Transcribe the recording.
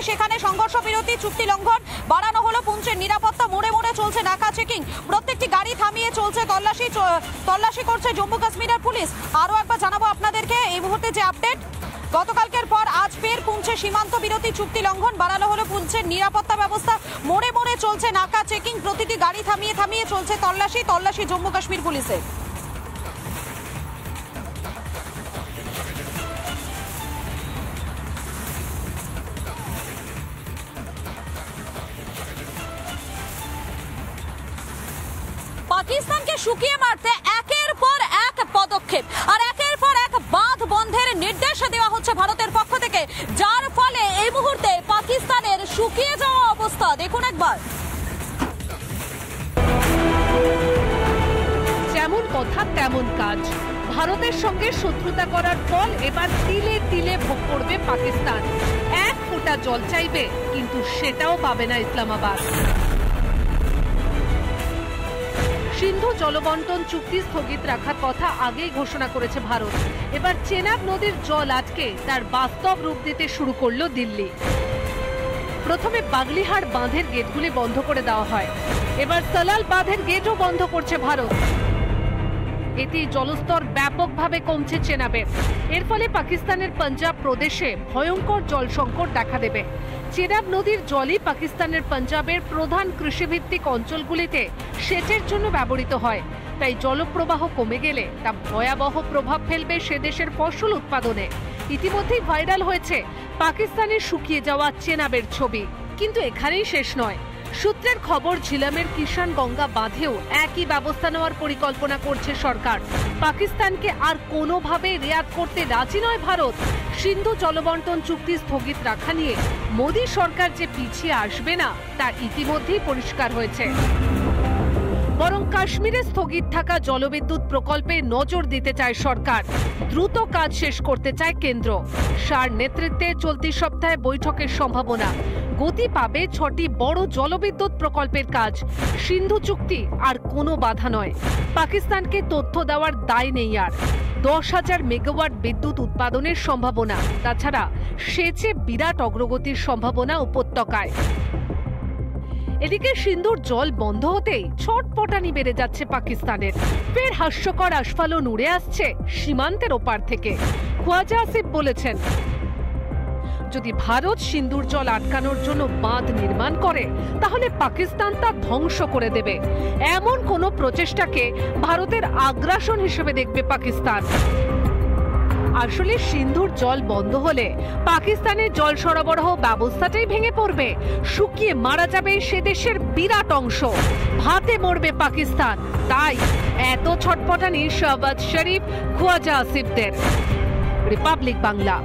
সেখানে সংঘর্ষ বিরতি চুক্তি লঙ্ঘন, বাড়ানো হলো পুঞ্চের নিরাপত্তা, মোড়ে মোড়ে চলছে নাকা চেকিং, প্রত্যেকটি গাড়ি থামিয়ে চলছে তল্লাশি করছে জম্মু কাশ্মীরের পুলিশ। আরো একবার জানাবো আপনাদেরকে এই মুহূর্তে যে আপডেট, গতকালকের পর আজ ফের পুঞ্চে সীমান্ত বিরতি চুক্তি লঙ্ঘন, বাড়ানো হলো পুঞ্চের নিরাপত্তা ব্যবস্থা, মোড়ে মোড়ে চলছে নাকা চেকিং, প্রতিটি গাড়ি থামিয়ে চলছে তল্লাশি জম্মু কাশ্মীর পুলিশের। পাকিস্তানকে শুকিয়ে মারতে একের পর এক পদক্ষেপ আর একের পর এক বাঁধ বন্ধের নির্দেশ দেওয়া হচ্ছে ভারতের পক্ষ থেকে, যার ফলে এই মুহূর্তে পাকিস্তানের শুকিয়ে যাওয়া অবস্থা দেখুন একবার। যেমন কথা তেমন কাজ, ভারতের সঙ্গে শত্রুতা করার ফল এবার তিলে তিলে ভোগ করবে পাকিস্তান। এক ফোঁটা জল চাইবে, কিন্তু সেটাও পাবে না ইসলামাবাদ। সিন্ধু জলবন্টন চুক্তি স্থগিত রাখার কথা আগেই ঘোষণা করেছে ভারত। এবার চেনাব নদীর জল আটকে তার বাস্তব রূপ দিতে শুরু করলো দিল্লি। প্রথমে বাগলিহাড় বাঁধের গেটগুলি বন্ধ করে দেওয়া হয়, এবার সালাল বাঁধের গেটও বন্ধ করছে ভারত। এতে জলস্তর ব্যাপকভাবে কমছে চেনাবের। এর ফলে পাকিস্তানের পাঞ্জাব প্রদেশে ভয়ঙ্কর জল সংকট দেখা দেবে। চেনাব নদীর জলই পাকিস্তানের পাঞ্জাবের প্রধান কৃষিভিত্তিক অঞ্চলগুলিতে সেচের জন্য ব্যবহৃত হয়। তাই জলপ্রবাহ কমে গেলে তা ভয়াবহ প্রভাব ফেলবে সে দেশের ফসল উৎপাদনে। ইতিমধ্যেই ভাইরাল হয়েছে পাকিস্তানের শুকিয়ে যাওয়া চেনাবের ছবি। কিন্তু এখানেই শেষ নয়। সূত্রের খবর, ঝিলামের কিষান গঙ্গা বাঁধেও একই ব্যবস্থা নেওয়ার পরিকল্পনা করছে সরকার। পাকিস্তানকে আর কোনোভাবে রেয়াত করতে রাজি নয় ভারত। সিন্ধু জলবন্টন চুক্তি স্থগিত রাখা নিয়ে মোদী সরকার যে পিছিয়ে আসবে না তা ইতিমধ্যেই পরিষ্কার হয়েছে। বরং কাশ্মীরে স্থগিত থাকা জলবিদ্যুৎ প্রকল্পে নজর দিতে চায় সরকার। দ্রুত কাজ শেষ করতে চায় কেন্দ্র। শাহর নেতৃত্বে চলতি সপ্তাহে বৈঠকের সম্ভাবনা। গতি পাবে 6টি বড় জলবিদ্যুৎ প্রকল্পের কাজ। সিন্ধু চুক্তি আর কোনো বাধা নয়। পাকিস্তানকে তথ্য দেওয়ার দায় নেই আর। 10,000 মেগাওয়াট বিদ্যুৎ উৎপাদনের সম্ভাবনা। তাছাড়া সেচে বিরাট অগ্রগতির সম্ভাবনা উপত্যকায়। এদিকে সিন্ধুর জল বন্ধ হতেই ছটপটানি বেড়ে যাচ্ছে পাকিস্তানের। ফের হাস্যকর আস্ফালন উড়ে আসছে সীমান্তের ওপার থেকে। খোয়াজা আসিফ বলেছেন, যদি ভারত সিন্ধুর জল আটকানোর জন্য বাঁধ নির্মাণ করে তাহলে পাকিস্তান তা ধ্বংস করে দেবে। এমন কোনো প্রচেষ্টাকে ভারতের আগ্রাসন হিসেবে দেখবে পাকিস্তান। আসলে সিন্ধুর জল বন্ধ হলে পাকিস্তানের জল সরবরাহ ব্যবস্থাটাই ভেঙে পড়বে। শুকিয়ে মারা যাবে সে দেশের বিরাট অংশ। ভাতে মরবে পাকিস্তান। তাই এত ছটপটানি শাহবাজ শরীফ, খোয়াজা আসিফদের। রিপাবলিক বাংলা।